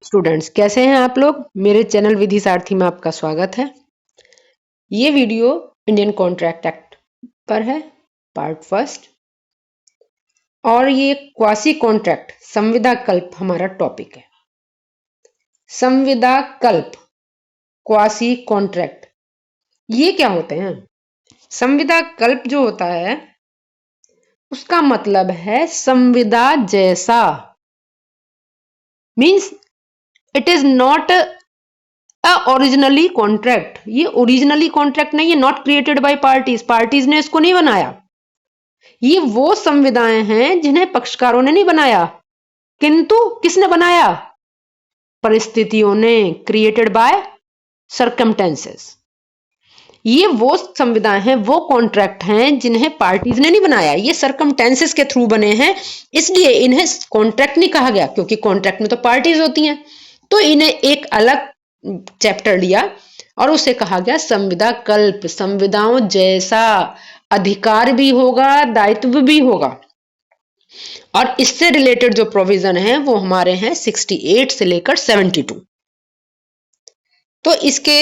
Students, कैसे हैं आप लोग। मेरे चैनल विधि सारथी में आपका स्वागत है। ये वीडियो इंडियन कॉन्ट्रैक्ट एक्ट पर है, पार्ट फर्स्ट, और ये क्वासी कॉन्ट्रैक्ट संविदा कल्प हमारा टॉपिक है। संविदा कल्प, क्वासी कॉन्ट्रैक्ट, ये क्या होते हैं? संविदा कल्प जो होता है उसका मतलब है संविदा जैसा, means it is not originally contract. ये ओरिजिनली कॉन्ट्रैक्ट नहीं है, नॉट क्रिएटेड बाय पार्टीज ने इसको नहीं बनाया। ये वो संविदाएं हैं जिन्हें पक्षकारों ने नहीं बनाया, किंतु किसने बनाया? परिस्थितियों ने, क्रिएटेड बाय सर्कमटेंसेस। ये वो संविदाएं हैं, वो कॉन्ट्रैक्ट हैं जिन्हें पार्टीज ने नहीं बनाया, ये सर्कमटेंसेस के थ्रू बने हैं, इसलिए इन्हें कॉन्ट्रैक्ट नहीं कहा गया, क्योंकि कॉन्ट्रैक्ट में तो पार्टीज होती हैं। तो इन्हें एक अलग चैप्टर लिया और उसे कहा गया संविदा कल्प। संविदाओं जैसा अधिकार भी होगा, दायित्व भी होगा। और इससे रिलेटेड जो प्रोविजन है वो हमारे हैं 68 से लेकर 72। तो इसके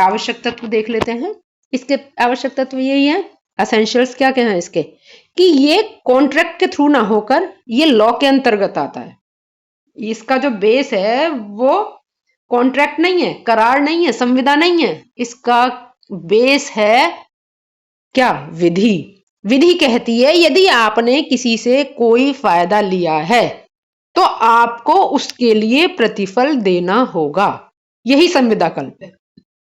आवश्यक तत्व देख लेते हैं। इसके आवश्यक तत्व यही है, एसेंशियल्स क्या क्या है इसके, कि ये कॉन्ट्रैक्ट के थ्रू ना होकर ये लॉ के अंतर्गत आता है। इसका जो बेस है वो कॉन्ट्रैक्ट नहीं है, करार नहीं है, संविदा नहीं है, इसका बेस है क्या? विधि। विधि कहती है यदि आपने किसी से कोई फायदा लिया है तो आपको उसके लिए प्रतिफल देना होगा। यही संविदा कल्प है।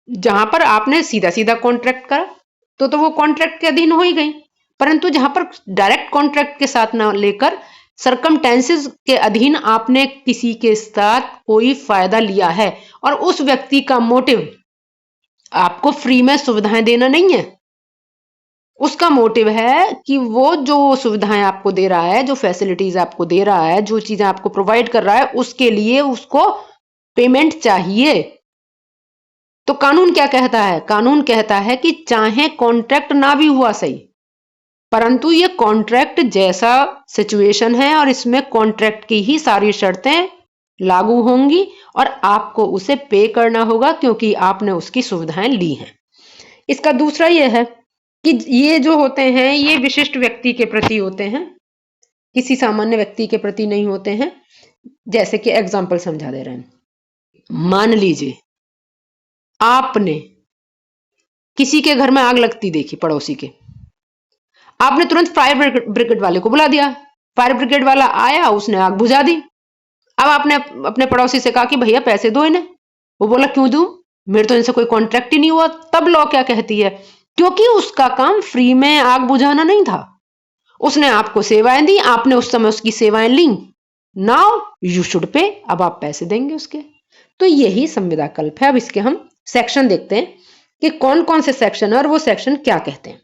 जहां पर आपने सीधा सीधा कॉन्ट्रैक्ट करा तो वो कॉन्ट्रैक्ट के अधीन हो ही गई, परंतु जहां पर डायरेक्ट कॉन्ट्रैक्ट के साथ ना लेकर सरकमटेंसेस के अधीन आपने किसी के साथ कोई फायदा लिया है और उस व्यक्ति का मोटिव आपको फ्री में सुविधाएं देना नहीं है, उसका मोटिव है कि वो जो सुविधाएं आपको दे रहा है, जो फैसिलिटीज आपको दे रहा है, जो चीजें आपको प्रोवाइड कर रहा है, उसके लिए उसको पेमेंट चाहिए। तो कानून क्या कहता है? कानून कहता है कि चाहे कॉन्ट्रैक्ट ना भी हुआ सही, परंतु ये कॉन्ट्रैक्ट जैसा सिचुएशन है और इसमें कॉन्ट्रैक्ट की ही सारी शर्तें लागू होंगी और आपको उसे पे करना होगा, क्योंकि आपने उसकी सुविधाएं ली हैं। इसका दूसरा यह है कि ये जो होते हैं ये विशिष्ट व्यक्ति के प्रति होते हैं, किसी सामान्य व्यक्ति के प्रति नहीं होते हैं। जैसे कि एग्जाम्पल समझा दे रहे हैं। मान लीजिए आपने किसी के घर में आग लगती देखी, पड़ोसी के, आपने तुरंत फायर ब्रिगेड वाले को बुला दिया। फायर ब्रिगेड वाला आया, उसने आग बुझा दी। अब आपने अपने पड़ोसी से कहा कि भैया पैसे दो इन्हें। वो बोला क्यों दूं, मेरे तो इनसे कोई कॉन्ट्रैक्ट ही नहीं हुआ। तब लॉ क्या कहती है? क्योंकि उसका काम फ्री में आग बुझाना नहीं था, उसने आपको सेवाएं दी, आपने उस समय उसकी सेवाएं ली, नाउ यू शुड पे, अब आप पैसे देंगे उसके। तो यही संविदा कल्प है। अब इसके हम सेक्शन देखते हैं कि कौन कौन से सेक्शन है और वो सेक्शन क्या कहते हैं।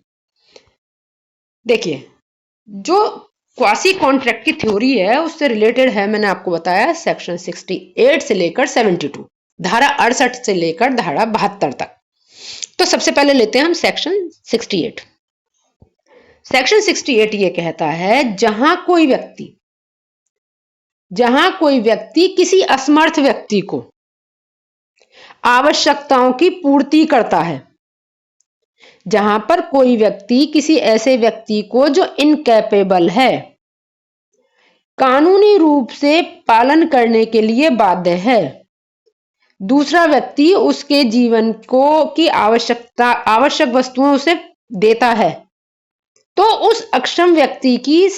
देखिए, जो क्वासी कॉन्ट्रैक्ट की थ्योरी है उससे रिलेटेड है, मैंने आपको बताया, सेक्शन 68 से लेकर 72, धारा 68 से लेकर धारा 72 तक। तो सबसे पहले लेते हैं हम सेक्शन 68। सेक्शन 68 ये कहता है जहां कोई व्यक्ति किसी असमर्थ व्यक्ति को आवश्यकताओं की पूर्ति करता है, जहां पर कोई व्यक्ति किसी ऐसे व्यक्ति को जो इनकैपेबल है, कानूनी रूप से पालन करने के लिए बाध्य है, दूसरा व्यक्ति उसके जीवन को की आवश्यक वस्तुएं उसे देता है, तो उस अक्षम व्यक्ति की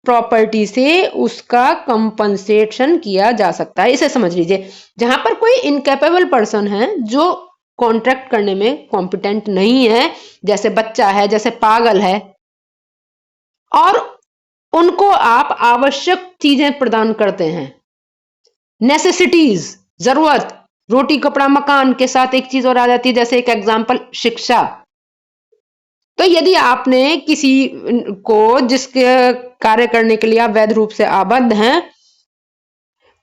प्रॉपर्टी से उसका कंपनसेशन किया जा सकता है। इसे समझ लीजिए, जहां पर कोई इनकैपेबल पर्सन है जो कॉन्ट्रैक्ट करने में कॉम्पिटेंट नहीं है, जैसे बच्चा है, जैसे पागल है, और उनको आप आवश्यक चीजें प्रदान करते हैं, नेसेसिटीज, जरूरत, रोटी कपड़ा मकान के साथ एक चीज और आ जाती है, जैसे एक एग्जांपल शिक्षा। तो यदि आपने किसी को जिसके कार्य करने के लिए आप वैध रूप से आबद्ध हैं,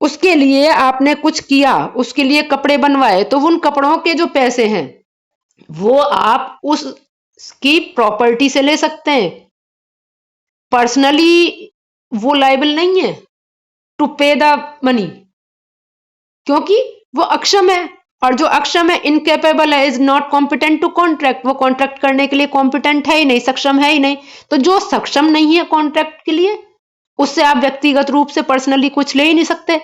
उसके लिए आपने कुछ किया, उसके लिए कपड़े बनवाए, तो उन कपड़ों के जो पैसे हैं वो आप उसकी प्रॉपर्टी से ले सकते हैं। पर्सनली वो लायबल नहीं है टू पे द मनी, क्योंकि वो अक्षम है, और जो अक्षम है, इनकेपेबल है, is not competent to contract, वो कॉन्ट्रैक्ट करने के लिए कॉम्पिटेंट है ही नहीं, सक्षम है ही नहीं। तो जो सक्षम नहीं है कॉन्ट्रैक्ट के लिए, उससे आप व्यक्तिगत रूप से पर्सनली कुछ ले ही नहीं सकते।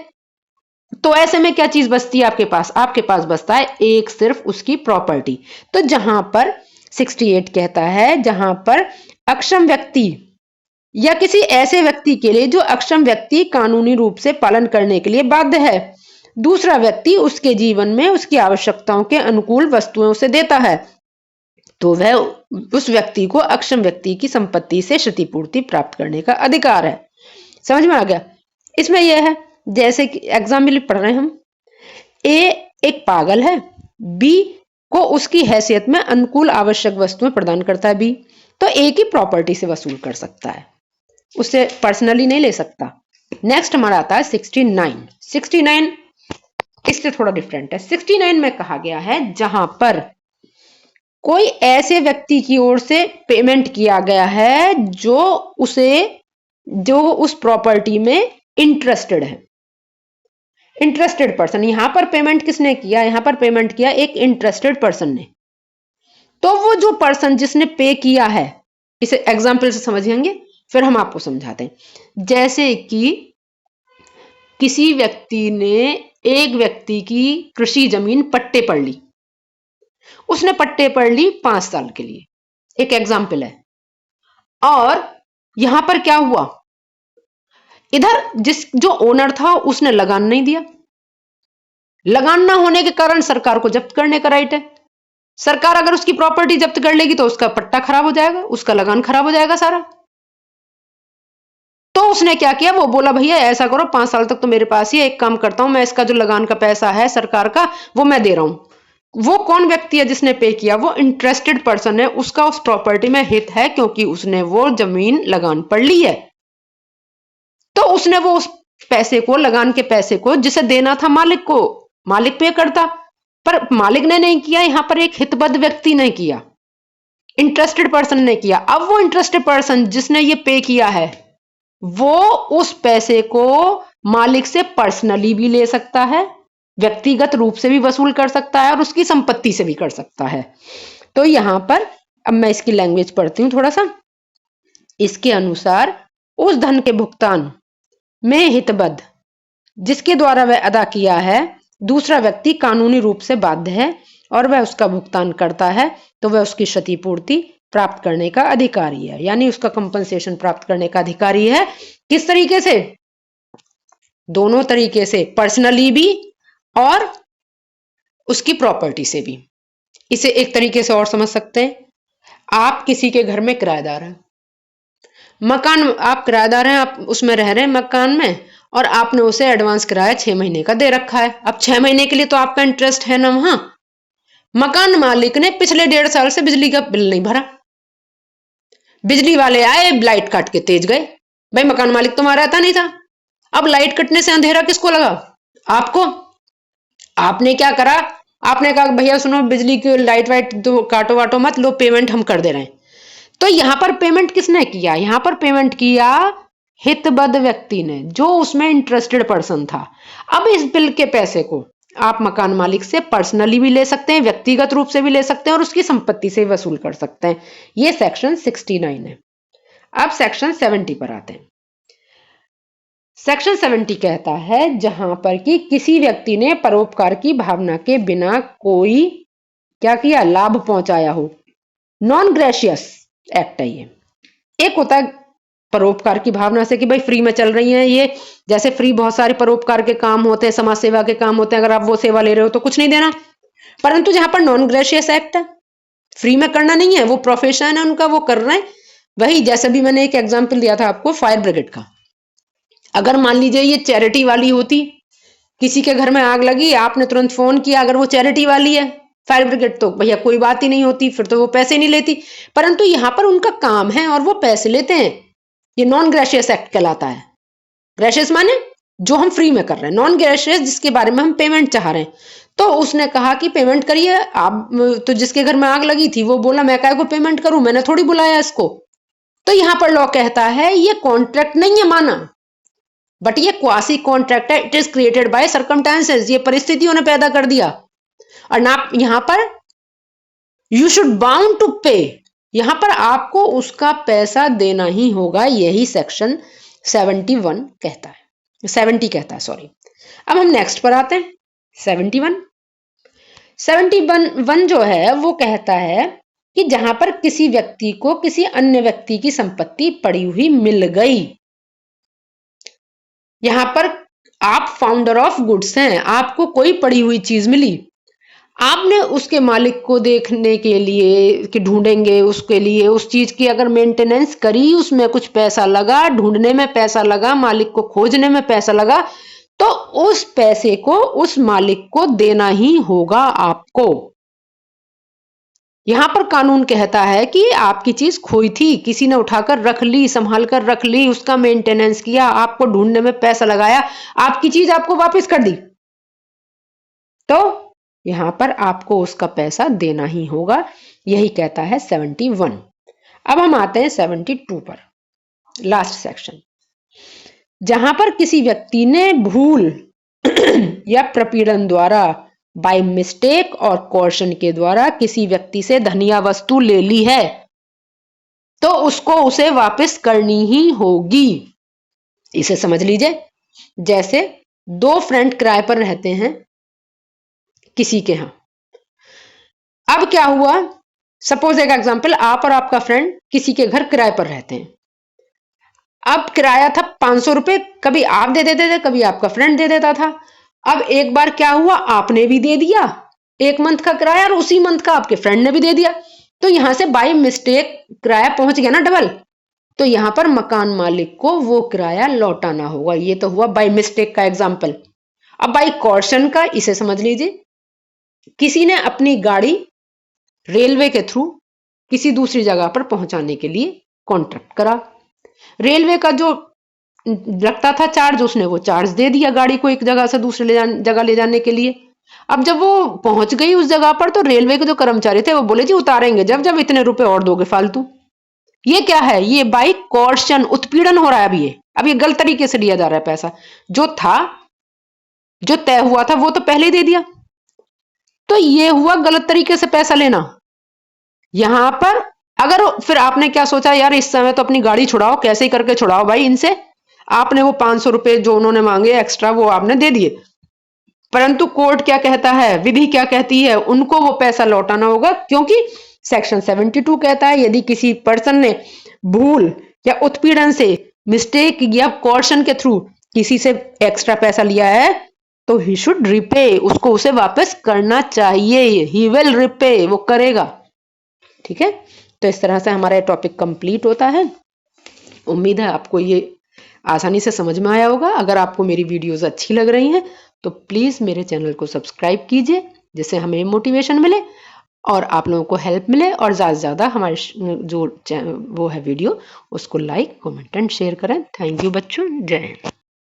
तो ऐसे में क्या चीज बचती है आपके पास? आपके पास बचता है एक सिर्फ उसकी प्रॉपर्टी। तो जहां पर 68 कहता है, जहां पर अक्षम व्यक्ति या किसी ऐसे व्यक्ति के लिए जो अक्षम व्यक्ति कानूनी रूप से पालन करने के लिए बाध्य है, दूसरा व्यक्ति उसके जीवन में उसकी आवश्यकताओं के अनुकूल वस्तुएं उसे देता है, तो वह उस व्यक्ति को अक्षम व्यक्ति की संपत्ति से क्षतिपूर्ति प्राप्त करने का अधिकार है। समझ में आ गया? इसमें यह है, जैसे कि एग्जाम्पल पढ़ रहे हैं हम, ए एक पागल है, बी को उसकी हैसियत में अनुकूल आवश्यक वस्तुएं प्रदान करता है बी, तो ए की प्रॉपर्टी से वसूल कर सकता है, उससे पर्सनली नहीं ले सकता। नेक्स्ट हमारा आता है 69। 69 इससे थोड़ा डिफरेंट है। 69 में कहा गया है जहां पर कोई ऐसे व्यक्ति की ओर से पेमेंट किया गया है जो उस प्रॉपर्टी में इंटरेस्टेड है। इंटरेस्टेड पर्सन, यहां पर पेमेंट किसने किया? यहां पर पेमेंट किया एक इंटरेस्टेड पर्सन ने। तो वो जो पर्सन जिसने पे किया है, इसे एग्जाम्पल से समझेंगे फिर हम आपको समझाते हैं। जैसे कि किसी व्यक्ति ने एक व्यक्ति की कृषि जमीन पट्टे पर ली, उसने पट्टे पर ली 5 साल के लिए, एक एग्जाम्पल है। और यहां पर क्या हुआ, इधर जो ओनर था उसने लगान नहीं दिया। लगान ना होने के कारण सरकार को जब्त करने का राइट है। सरकार अगर उसकी प्रॉपर्टी जब्त कर लेगी तो उसका पट्टा खराब हो जाएगा, उसका लगान खराब हो जाएगा सारा। तो उसने क्या किया, वो बोला भैया ऐसा करो 5 साल तक तो मेरे पास ही, एक काम करता हूं मैं, इसका जो लगान का पैसा है सरकार का वो मैं दे रहा हूं। वो कौन व्यक्ति है जिसने पे किया? वो इंटरेस्टेड पर्सन है, उसका उस प्रॉपर्टी में हित है क्योंकि उसने वो जमीन लगान पर ली है। तो उसने वो उस पैसे को, लगान के पैसे को जिसे देना था मालिक को, मालिक पे करता, पर मालिक ने नहीं किया, यहां पर एक हितबद्ध व्यक्ति ने किया, इंटरेस्टेड पर्सन ने किया। अब वो इंटरेस्टेड पर्सन जिसने ये पे किया है, वो उस पैसे को मालिक से पर्सनली भी ले सकता है, व्यक्तिगत रूप से भी वसूल कर सकता है, और उसकी संपत्ति से भी कर सकता है। तो यहां पर अब मैं इसकी लैंग्वेज पढ़ती हूं थोड़ा सा। इसके अनुसार उस धन के भुगतान में हितबद्ध जिसके द्वारा वह अदा किया है, दूसरा व्यक्ति कानूनी रूप से बाध्य है और वह उसका भुगतान करता है, तो वह उसकी क्षतिपूर्ति प्राप्त करने का अधिकारी है, यानी उसका कंपनसेशन प्राप्त करने का अधिकारी है। किस तरीके से? दोनों तरीके से, पर्सनली भी और उसकी प्रॉपर्टी से भी। इसे एक तरीके से और समझ सकते हैं, आप किसी के घर में किराएदार हैं, मकान आप किराएदार हैं, आप उसमें रह रहे हैं मकान में, और आपने उसे एडवांस किराया 6 महीने का दे रखा है। अब 6 महीने के लिए तो आपका इंटरेस्ट है ना वहां। मकान मालिक ने पिछले 1.5 साल से बिजली का बिल नहीं भरा, बिजली वाले आए, लाइट काट के तेज गए। भाई मकान मालिक तुम्हारा रहता नहीं था। अब लाइट कटने से अंधेरा किसको लगा? आपको। आपने क्या करा? आपने कहा भैया सुनो, बिजली की लाइट वाइट तो काटो वाटो मत, लो पेमेंट हम कर दे रहे हैं। तो यहां पर पेमेंट किसने किया? यहां पर पेमेंट किया हितबद्ध व्यक्ति ने, जो उसमें इंटरेस्टेड पर्सन था। अब इस बिल के पैसे को आप मकान मालिक से पर्सनली भी ले सकते हैं, व्यक्तिगत रूप से भी ले सकते हैं, और उसकी संपत्ति से वसूल कर सकते हैं। ये सेक्शन 69 है। अब सेक्शन 70 पर आते हैं। सेक्शन 70 कहता है जहां पर कि किसी व्यक्ति ने परोपकार की भावना के बिना कोई क्या किया, लाभ पहुंचाया हो, नॉन ग्रेशियस एक्ट है ये। एक होता है परोपकार की भावना से कि भाई फ्री में चल रही है ये, जैसे फ्री बहुत सारे परोपकार के काम होते हैं, समाज सेवा के काम होते हैं, अगर आप वो सेवा ले रहे हो तो कुछ नहीं देना। परंतु जहां पर नॉन ग्रेशियस एक्ट है, फ्री में करना नहीं है, वो प्रोफेशन है उनका, वो कर रहे हैं। वही जैसे भी मैंने एक एग्जाम्पल दिया था आपको फायर ब्रिगेड का। अगर मान लीजिए ये चैरिटी वाली होती, किसी के घर में आग लगी, आपने तुरंत फोन किया, अगर वो चैरिटी वाली है फायर ब्रिगेड, तो भैया कोई बात ही नहीं होती, फिर तो वो पैसे नहीं लेती। परंतु यहां पर उनका काम है और वो पैसे लेते हैं, ये नॉन ग्रेशियस एक्ट कहलाता है। ग्रेशियस माने जो हम फ्री में कर रहे हैं, नॉन ग्रेशियस जिसके बारे में हम पेमेंट चाह रहे हैं। तो उसने कहा कि पेमेंट करिए आप, तो जिसके घर में आग लगी थी वो बोला मैं काय को पेमेंट करूं, मैंने थोड़ी बुलाया इसको। तो यहां पर लॉ कहता है ये कॉन्ट्रैक्ट नहीं है माना, बट ये क्वासी कॉन्ट्रैक्ट है, it is created by circumstances, ये परिस्थितियों ने पैदा कर दिया। और ना यहां पर यू शुड बाउंड टू पे, यहां पर आपको उसका पैसा देना ही होगा, यही सेक्शन 71 कहता है, 70 कहता है, सॉरी। अब हम नेक्स्ट पर आते हैं, 71 जो है वो कहता है कि जहां पर किसी व्यक्ति को किसी अन्य व्यक्ति की संपत्ति पड़ी हुई मिल गई, यहां पर आप फाउंडर ऑफ गुड्स हैं, आपको कोई पड़ी हुई चीज मिली, आपने उसके मालिक को देखने के लिए कि ढूंढेंगे, उसके लिए उस चीज की अगर मेंटेनेंस करी, उसमें कुछ पैसा लगा, ढूंढने में पैसा लगा, मालिक को खोजने में पैसा लगा, तो उस पैसे को उस मालिक को देना ही होगा आपको। यहां पर कानून कहता है कि आपकी चीज खोई थी, किसी ने उठाकर रख ली, संभाल कर रख ली, उसका मेंटेनेंस किया, आपको ढूंढने में पैसा लगाया, आपकी चीज आपको वापस कर दी, तो यहां पर आपको उसका पैसा देना ही होगा, यही कहता है 71। अब हम आते हैं 72 पर, लास्ट सेक्शन, जहां पर किसी व्यक्ति ने भूल या प्रपीड़न द्वारा, बाय मिस्टेक और कॉर्शन के द्वारा किसी व्यक्ति से धन या वस्तु ले ली है, तो उसको उसे वापस करनी ही होगी। इसे समझ लीजिए, जैसे दो फ्रेंड किराए पर रहते हैं किसी के यहां। अब क्या हुआ, सपोज एक एग्जांपल, आप और आपका फ्रेंड किसी के घर किराए पर रहते हैं। अब किराया था 500 रुपए, कभी आप दे देते थे, कभी आपका फ्रेंड दे देता था। अब एक बार क्या हुआ, आपने भी दे दिया एक मंथ का किराया और उसी मंथ का आपके फ्रेंड ने भी दे दिया, तो यहां से बाय मिस्टेक किराया पहुंच गया ना डबल, तो यहां पर मकान मालिक को वो किराया लौटाना होगा। ये तो हुआ बाय मिस्टेक का एग्जांपल। अब बाय कॉर्शन का, इसे समझ लीजिए, किसी ने अपनी गाड़ी रेलवे के थ्रू किसी दूसरी जगह पर पहुंचाने के लिए कॉन्ट्रैक्ट करा, रेलवे का जो लगता था चार्ज, उसने वो चार्ज दे दिया गाड़ी को एक जगह से दूसरे जगह ले जाने के लिए। अब जब वो पहुंच गई उस जगह पर, तो रेलवे के जो कर्मचारी थे वो बोले जी उतारेंगे जब जब इतने रुपए और दोगे फालतू। ये क्या है, ये बाय कॉर्शन, उत्पीड़न हो रहा है। अब ये गलत तरीके से लिया जा रहा है पैसा, जो था, जो तय हुआ था वो तो पहले ही दे दिया, तो ये हुआ गलत तरीके से पैसा लेना। यहां पर अगर फिर आपने क्या सोचा, यार इस समय तो अपनी गाड़ी छुड़ाओ, कैसे ही करके छुड़ाओ भाई इनसे, आपने वो 500 रुपए जो उन्होंने मांगे एक्स्ट्रा वो आपने दे दिए, परंतु कोर्ट क्या कहता है, विधि क्या कहती है, उनको वो पैसा लौटाना होगा, क्योंकि सेक्शन 72 कहता है यदि किसी पर्सन ने भूल या उत्पीड़न से, मिस्टेक या कॉर्शन के थ्रू किसी से एक्स्ट्रा पैसा लिया है, तो ही शुड रिपे, उसको उसे वापस करना चाहिए, ही विल रिपे, वो करेगा। ठीक है, तो इस तरह से हमारा टॉपिक कंप्लीट होता है। उम्मीद है आपको ये आसानी से समझ में आया होगा। अगर आपको मेरी वीडियोस अच्छी लग रही हैं तो प्लीज मेरे चैनल को सब्सक्राइब कीजिए, जिससे हमें मोटिवेशन मिले और आप लोगों को हेल्प मिले, और ज्यादा से ज्यादा हमारे जो वो है वीडियो उसको लाइक, कमेंट एंड शेयर करें। थैंक यू बच्चों, जय हिंद।